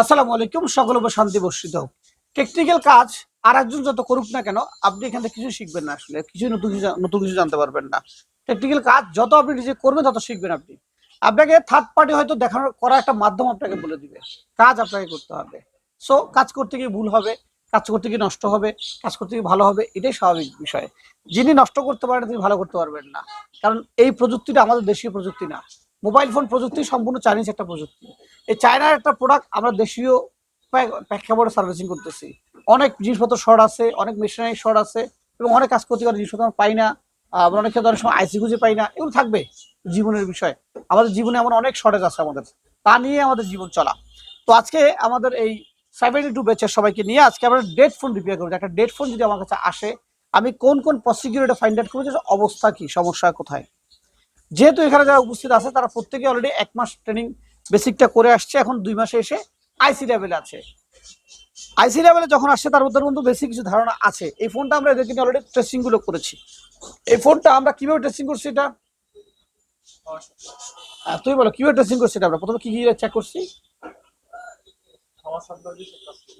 আসসালামু আলাইকুম, সকল উপর শান্তি বর্ষিত হোক। টেকনিক্যাল কাজ আর একজন যত করুক না কেন, আপনি এখান থেকে কিছু শিখবেন না, আসলে কিছু নতুন কিছু জানতে পারবেন না। টেকনিক্যাল কাজ যত আপনি নিজে করবেন তত শিখবেন আপনি। আপনাকে থার্ড পার্টি হয়তো দেখানোর করা একটা মাধ্যম আপনাকে বলে দিবে, কাজ আপনাকে করতে হবে। সো কাজ করতে গিয়ে ভুল হবে, কাজ করতে গিয়ে নষ্ট হবে, কাজ করতে গিয়ে ভালো হবে, এটাই স্বাভাবিক বিষয়। যিনি নষ্ট করতে পারেন তিনি ভালো করতে পারবেন না, কারণ এই প্রযুক্তিটা আমাদের দেশীয় প্রযুক্তি না। মোবাইল ফোন প্রযুক্তি সম্পূর্ণ চাইনিজ একটা প্রযুক্তি। এই চায়নার একটা প্রোডাক্ট আমরা দেশীয় প্রেক্ষাপটে সার্ভিসিং করতেছি। অনেক জিনিসপত্র শর্ট আছে, অনেক মেশিনারি শর্ট আছে, এবং অনেক কাজ করতে পারে জিনিসপত্র আমরা পাই না। আমরা অনেক ক্ষেত্রে অনেক সময় আইসি খুঁজে পাই না, এগুলো থাকবে জীবনের বিষয়। আমাদের জীবনে এমন অনেক শর্টেজ আছে আমাদের, তা নিয়ে আমাদের জীবন চলা। তো আজকে আমাদের এই 72 ব্যাচের সবাইকে নিয়ে আজকে আমরা ডেড ফোন রিপেয়ার করবো। একটা ডেড ফোন যদি আমার কাছে আসে, আমি কোন কোন প্রসিকিউর এটা ফাইন্ড আউট করবো, যে অবস্থা কি, সমস্যা কোথায়। যেহেতু এখানে যারা উপস্থিত আছে তারা প্রত্যেকে অলরেডি 1 মাস ট্রেনিং বেসিকটা করে আসছে, এখন 2 মাসে এসে আইসি লেভেলে আছে। আইসি লেভেলে যখন আসছে তার মধ্যে বেসিক কিছু ধারণা আছে। এই ফোনটা আমরা এদেরকে অলরেডি টেস্টিং গুলো করেছি। এই ফোনটা আমরা কিভাবে টেস্টিং করছি, এটা তুই বলো কিভাবে টেস্টিং করছি। এটা আমরা প্রথমে কি কি চেক করছি,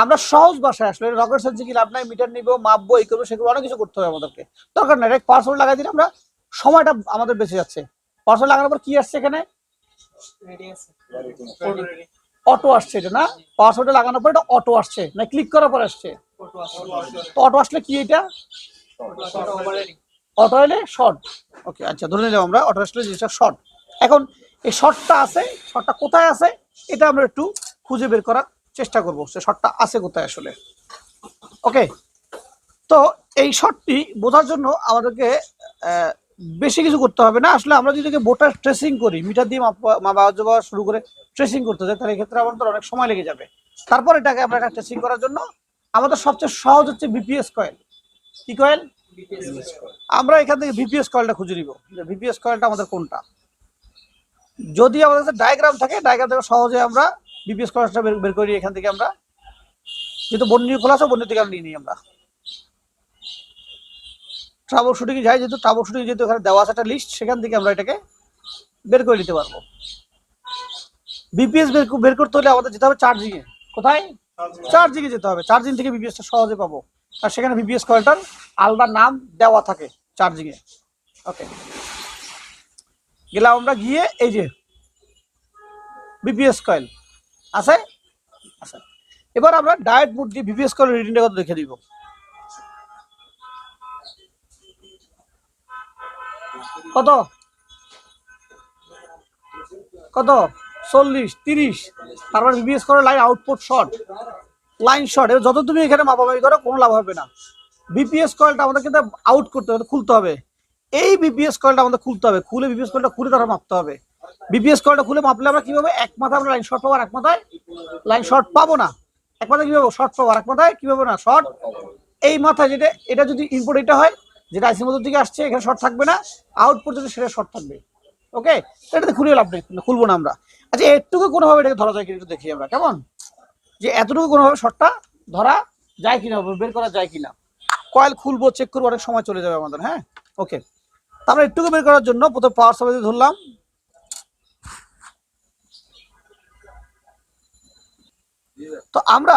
আমরা সহজ ভাষায় আসলে রকেট সার্জি কি লাভ নাই, মিটার নিব, মাপবো, এই করবো, সেগুলো অনেক কিছু করতে হবে আমাদেরকে। দরকার নাই, ডাইরেক্ট পাওয়ার সাপ্লাই লাগাই দিলে আমরা সময়টা আমাদের বেঁচে যাচ্ছে। পাওয়ার সাপ্লাই লাগানোর পর কি আসছে এখানে, অটো আসছে। এটা না, পাওয়ার সাপ্লাই লাগানোর পর এটা অটো আসছে না ক্লিক করার পর আসছে? তো অটো আসলে কি, এটা অটো এলে শর্ট। ওকে, আচ্ছা ধরে নিলাম আমরা অটো আসলে জিনিসটা শর্ট। এখন এই শর্টটা আছে, শর্টটা কোথায় আছে এটা আমরা একটু খুঁজে বের করার চেষ্টা করবো, সে শর্টটা আছে কোথায় আসলে। ওকে, তো এই শর্টটি বোঝার জন্য আমাদেরকে বেশি কিছু করতে হবে না। আসলে আমরা যদি বোটার ট্রেসিং করি, মিটার দিয়ে মাপা শুরু করে ট্রেসিং করতে যাই, তাহলে এক্ষেত্রে আমাদের অনেক সময় লেগে যাবে। তারপর এটাকে আমরা একটা ট্রেসিং করার জন্য আমাদের সবচেয়ে সহজ হচ্ছে বিপিএস কয়েল। কি কয়েল? আমরা এখান থেকে বিপিএস কয়েলটা খুঁজে নিব, যে বিপিএস কয়েলটা আমাদের কোনটা। যদি আমাদের কাছে ডায়াগ্রাম থাকে, ডায়াগ্রাম থেকে সহজে আমরা বিপিএস কয়েলটা বের করি। এখান থেকে আমরা যেহেতু বন্যী খোলা আছে, বন্যী থেকে আমরা নিয়ে নিই। আমরা ট্রাবল শুটিং যাই, যেহেতু ট্রাবল শুটিং যেহেতু এখানে দেওয়া আছে একটা লিস্ট, সেখান থেকে আমরা এটাকে বের করে নিতে পারবো। বিপিএস বের করতে হলে আমাদের যেতে হবে চার্জিং এ। কোথায়? চার্জিং এ যেতে হবে। চার্জিং থেকে বিপিএসটা সহজে পাবো, আর সেখানে বিপিএস কয়েলটার আলাদা নাম দেওয়া থাকে চার্জিং এ। ওকে, গেলাম আমরা, গিয়ে এই যে বিপিএস কয়েল আছে। আচ্ছা, এবার আমরা ডায়েট মোড দিয়ে বিপিএস কয়েল রিডিংটা কত দেখে দিব। কত কত 40, 30। তারপর বিপিএস করে line output short, line short. এবার যত তুমি এখানে মাপামাপি করো কোনো লাভ হবে না। বিপিএস কয়েলটা আমাদের কিন্তু আউট করতে হবে, খুলতে হবে। এই বিপিএস কয়েলটা আমাদের খুলতে হবে, খুলে বিপিএস কয়েলটা খুলে তারা মাপতে হবে। বিপিএস কয়েলটা খুলে মাপলে আমরা কি পাবো, এক মাথায় আমরা লাইন শর্ট পাবো, আর এক মাথায় লাইন শর্ট পাবো না। এক মাথায় কি পাবো, শর্ট পাবো, আর এক মাথায় কি পাবো না, শর্ট। এই মাথায় যেটা, এটা যদি ইনপুট এটা হয়, যেটা আইসির মধ্যে দিকে আসছে, এখানে শর্ট থাকবে না, আউটপুট যদি সেটা শর্ট থাকবে। ওকে, এটাতে খুলে লাভ নেই, খুলবো না আমরা। আচ্ছা, এটুকু কোনোভাবে এটাকে ধরা যায় কিনা একটু দেখি আমরা, কেমন, যে এতটুকু কোনোভাবে শর্টটা ধরা যায় কিনা, বের করা যায় কিনা। কয়েল খুলবো, চেক করবো, অনেক সময় চলে যাবে আমাদের। হ্যাঁ, ওকে, তারপরে একটুকু বের করার জন্য প্রথমে পাওয়ার সাপ্লাই ধরলাম। তো আমরা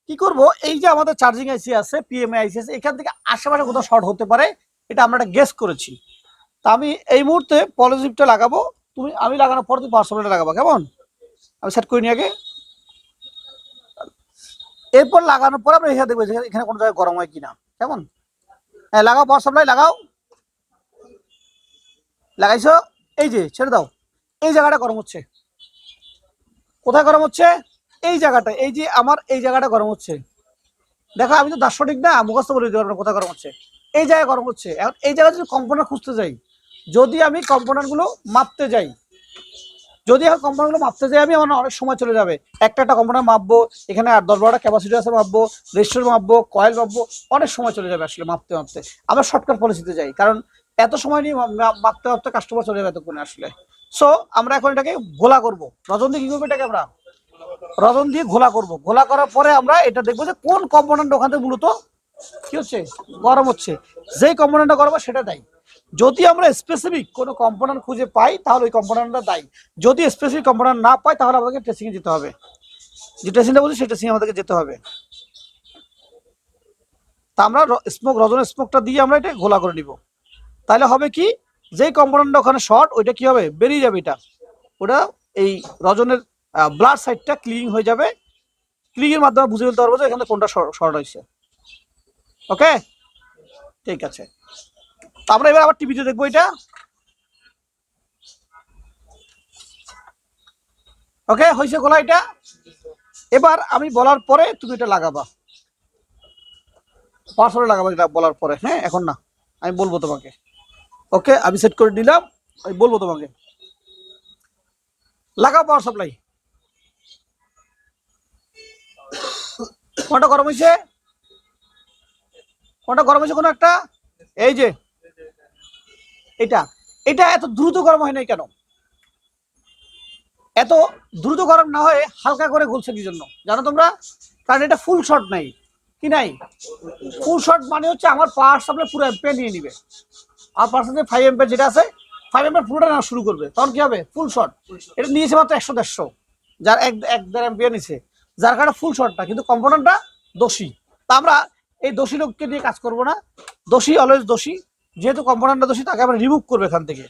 কি করব, এই যে আমাদের চার্জিং আইসি আছে, পিএমএ আইসি আছে, এখান থেকে আশেপাশে কোথাও শর্ট হতে পারে, এটা আমরা একটা গেস করেছি। তা আমি এই মুহূর্তে পজিটিভটা লাগাবো, আমি লাগানোর পর তুমি পাওয়ার সাপ্লাইটা লাগাবো, কেমন? আমি সেট করি নি আগে। এরপর লাগানোর পর আমরা এখানে দেখবো এখানে কোনো জায়গায় গরম হয় কিনা, কেমন? হ্যাঁ, লাগাও, পাওয়ার সাপ্লাই লাগাও। লাগাইছো? এই যে ছেড়ে দাও, এই জায়গাটা গরম হচ্ছে। কোথায় গরম হচ্ছে? এই জায়গাটা, এই যে আমার এই জায়গাটা গরম হচ্ছে। দেখো, আমি তো দার্শনিক না, মুখস্থ বলে দিতে পারবো কোথায় গরম হচ্ছে। এই জায়গায় গরম হচ্ছে। এখন এই জায়গায় যদি কম্পোনেন্ট খুঁজতে যাই, যদি আমি কম্পোনেন্ট গুলো মাপতে যাই, আমি আমার অনেক সময় চলে যাবে। একটা কম্পোনেন্ট মাপবো, এখানে 10-12টা ক্যাপাসিটি আছে, মাপবো রেজিস্টর, মাপবো কয়েল, মাপবো, অনেক সময় চলে যাবে আসলে মাপতে মাপতে। আমরা শর্টকাট পলিসিতে যাই, কারণ এত সময় নিয়ে মাপতে মাপতে কাস্টমার চলে যাবে এতক্ষণে আসলে। সো আমরা এখন এটাকে ঘোলা করবো। রজন দিয়ে কি করবো, এটাকে আমরা রজন দিয়ে ঘোলা করবো। ঘোলা করার পরে আমরা এটা দেখবো যে কোন কম্পোনেন্ট ওখান থেকে মূলত কি হচ্ছে, গরম হচ্ছে। যেই কম্পোনেন্টটা গরম সেটা দেয়। যদি আমরা স্পেসিফিক কোনো কম্পোনেন্ট খুঁজে পাই, তাহলে ওই কম্পোনেন্টটা দেয়। যদি স্পেসিফিক কম্পোনেন্ট না পাই, তাহলে আমাদেরকে টেস্টিং এ যেতে হবে। যে ড্রেসিংটা বলছি সেই ড্রেসিং আমাদেরকে যেতে হবে। তা আমরা রজনের স্মোকটা দিয়ে আমরা এটা ঘোলা করে নিব। তাহলে হবে কি, যেই কম্পোনেন্টটা ওখানে শর্ট ওইটা কি হবে, বেরিয়ে যাবে। ওটা এই রজনের ব্লাড সাইডটা ক্লিন হয়ে যাবে। ক্লিনের মাধ্যমে বুঝে ফেলতে পারবো যে এখানে কোনটা শর্ট হয়েছে। ওকে, ঠিক আছে। আমরা এবার আবার টিভিতে দেখবো এটা। ওকে, হয়েছে গোলা এটা। এবার আমি বলার পরে তুমি এটা লাগাবা, পার্সলে লাগাবা এটা বলার পরে। হ্যাঁ, এখন না, আমি বলবো তোমাকে। ওকে, আমি সেট করে দিলাম, আমি বলবো তোমাকে। লাগাও পাওয়ার সাপ্লাই। কোনটা গরম হয়েছে, কোনটা গরম হয়েছে, কোনো একটা। এই যে এটা, এটা এত দ্রুত গরম হয় নাই কেন? এত দ্রুত গরম না হয়ে হালকা করে গলছে কি জন্য জানো তোমরা? কারণ এটা ফুল শর্ট নাই। কি নাই? ফুল শর্ট মানে হচ্ছে আমার পাওয়ার সাপ্লাই পুরো এম্পিয়ার নিয়ে নিবে। আর পাওয়ার সাপ্লাই 5 এম্পিয়ার যেটা আছে, 5 এম্পিয়ার পুরোটা নেওয়া শুরু করবে। তখন কি হবে? ফুল শর্ট। এটা নিয়েছে মাত্র 100-150, যার 1-1.5 এম্পিয়ার নিছে, যার কারণে ফুল শর্টটা, কিন্তু কম্পোনেন্টটা দোষী। তা আমরা এই দোষী লোককে নিয়ে কাজ করব না। দোষী অলওয়েজ দোষী। যেহেতু কম্পোনেন্টটা দোষী, তাকে আমরা রিমুভ করবো এখান থেকে।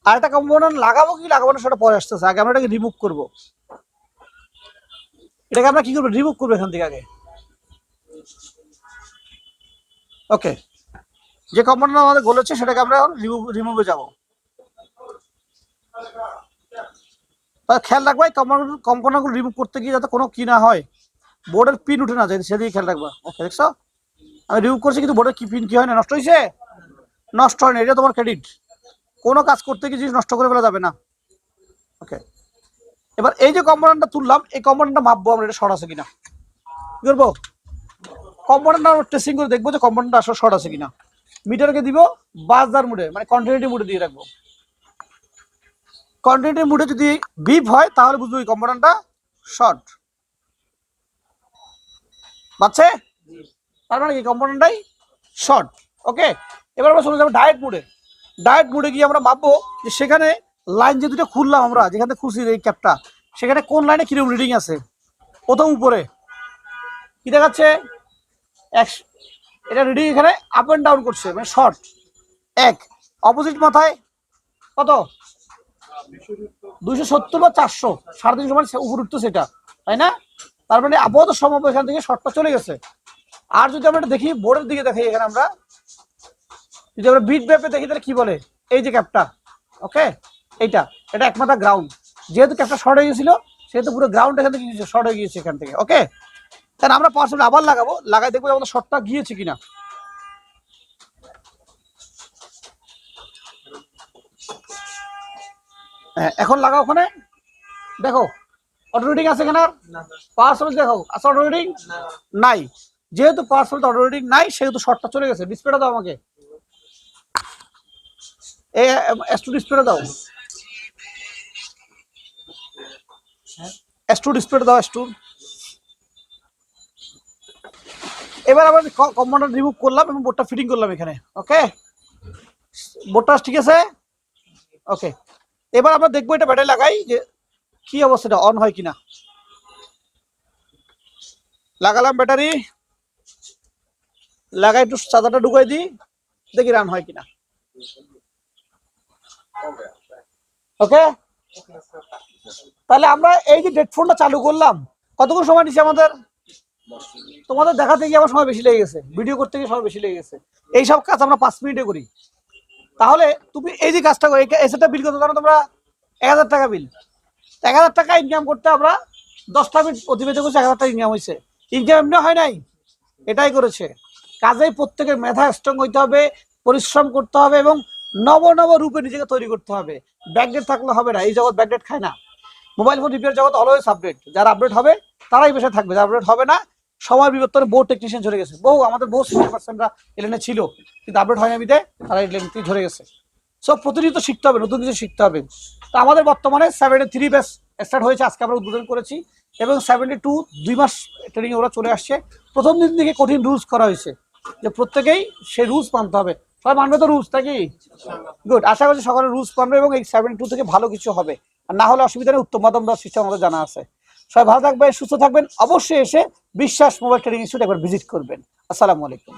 আর একটা কম্পোনেন্ট লাগাবো কি লাগাবো না সেটা পরে আসতেছে, আগে আমরা এটাকে রিমুভ করবো। এটাকে আমরা কি করবো? রিমুভ করবো এখান থেকে আগে। ওকে, যে কম্পোনেন্ট আমাদের বলেছে সেটাকে আমরা রিমুভে যাবো। খেয়াল রাখবো এই কম্পোনেন্টগুলো রিমুভ করতে গিয়ে যাতে কোনো কি না হয়, বোর্ডের পিন উঠে না যায়, সেদিকে খেয়াল রাখবা। ওকে, দেখছো আমি রিমুভ করছি, কিন্তু বোর্ডের কি পিন কি হয় না, নষ্ট হয়েছে? নষ্ট হয়নি, এটা তোমার ক্রেডিট। কোনো কাজ করতে গিয়ে জিনিস নষ্ট করে ফেলা যাবে না। ওকে, এবার এই যে কম্পোনেন্টটা তুললাম, এই কম্পোনেন্টটা মাপবো আমরা, এটা শর্ট আছে কিনা। কি করবো? কম্পোনেন্টটা টেস্টিং করে দেখবো যে কম্পোনেন্টটা আসলে শর্ট আছে কিনা। মিটারকে দিব বাসদার মুডে, মানে কন্টিনিউটি মুডে দিয়ে রাখবো। কন্টিনিউটি মুডে যদি বিপ হয় তাহলে বুঝবো এই কম্পোনেন্টটা শর্ট। বাচ্চে, তার মানে কি কম্পোনেন্টটাই শর্ট। ওকে, এবার আমরা চলে যাবো ডায়েট মুডে। ডায়েট মুডে গিয়ে আমরা মাপবো যে সেখানে লাইন যে দুটো খুললাম আমরা, যেখানে খুলছি এই ক্যাপটা, সেখানে কোন লাইনে কিরকম রিডিং আছে। প্রথম উপরে কি দেখাচ্ছে? এটা রিডিং এখানে আপ এন্ড ডাউন করছে, মানে শর্ট। এক অপোজিট মাথায় কত? 270 বা 400, 350 মানে উপর উঠতো সেটা, তাই না? তার মানে আপাতত সম্ভব এখান থেকে শর্টটা চলে গেছে। আর যদি আমরা এটা দেখি, বোর্ডের দিকে দেখি, এখানে আমরা যদি আমরা বিট ম্যাপে দেখি তাহলে কি বলে, এই যে ক্যাপটা, ওকে, এটা একমাত্র গ্রাউন্ড। যেহেতু ক্যাপটা শর্ট হয়ে গেছিল, সেহেতু পুরো গ্রাউন্ড এখান থেকে শর্ট হয়ে গিয়েছে এখান থেকে। ওকে, তাহলে আমরা পাওয়ার সাপ্লাই আবার লাগাবো, লাগাই দেখবো আমাদের শর্টটা গিয়েছে কিনা। হ্যাঁ, এখন লাগাও। ওখানে দেখো অটো রিডিং আছে এখানে? পাওয়ার সাপ্লাই দেখো আছে অটো রিডিং? নাই। যেহেতু পাওয়ার সাপ্লাই অটো রিডিং নাই, সেহেতু শর্টটা চলে গেছে। ডিসপ্লেটা দাও আমাকে, S2 ডিসপ্লেটা দাও, S2 ডিসপ্লেটা দাও, S2। এবার আমরা কম্পোনেন্ট রিমুভ করলাম এবং বোর্ডটা ফিটিং করলাম এখানে। ওকে, বোর্ডটা ঠিক আছে। ওকে, এবার আমরা দেখবো এটা ব্যাটারি লাগাই যে কি অবস্থাটা, অন হয় কিনা। লাগালাম ব্যাটারি, লাগাই একটু চার্জারটা ঢুকাই দিই, দেখি রান হয় কিনা। ওকে, তাহলে আমরা এই যে হেডফোনটা চালু করলাম, কতক্ষণ সময় নিচ্ছে আমাদের? তোমাদের দেখাতে গিয়ে আমার সময় বেশি লেগে গেছে, ভিডিও করতে গিয়ে সময় বেশি লেগে গেছে। এইসব কাজ আমরা 5 মিনিটে করি। তাহলে তুমি এই যে কাজটা করো, এসেটা বিল কত জানো তোমরা? 1000 টাকা বিল। 1000 টাকা ইনকাম করতে আমরা 10টা মিনিট অতিবাহিত করছি, 1000 টাকা ইনকাম হয়েছে। ইনকাম এমনি হয় নাই, এটাই করেছে। কাজেই প্রত্যেকের মেধা স্ট্রং হইতে হবে, পরিশ্রম করতে হবে এবং নব নব রূপে নিজেকে তৈরি করতে হবে। ব্যাকডেট থাকলে হবে না, এই জগৎ ব্যাকডেট খায় না। মোবাইল ফোন রিপেয়ার জগৎ অলওয়েজ আপডেট। যারা আপডেট হবে তারাই বেশি থাকবে, যারা আপডেট হবে না, সময় বিবর্তনে বহু টেকনিশিয়ান ঝরে গেছে। আমাদের বহু সিনিয়র পার্সনরা এলেনে ছিল, কিন্তু আপডেট হয় না বিদে তারা এলেন থেকে ঝরে গেছে। সব প্রতিনিয়ত শিখতে হবে, নতুন কিছু শিখতে হবে। তো আমাদের বর্তমানে 73 ব্যাচ স্টার্ট হয়েছে, আজকে আমরা উদ্বোধন করেছি, এবং 72 2 মাস ট্রেনিং ওরা চলে আসছে। প্রথম দিন থেকে কঠিন রুলস করা হয়েছে যে প্রত্যেকেই সেই রুলস মানতে হবে। সবাই মানবে তো রুলস, নাকি? গুড, আশা করছি সকলে রুলস মানবে এবং এই 72 থেকে ভালো কিছু হবে। আর না হলে অসুবিধা নেই, উত্তম মাধ্যম দেওয়ার সিস্টেম আমাদের জানা আছে। সবাই ভালো থাকবেন, সুস্থ থাকবেন। অবশ্যই এসে বিশ্বাস মোবাইল ট্রেনিং ইনস্টিটিউট একবার ভিজিট করবেন। আসসালামু আলাইকুম।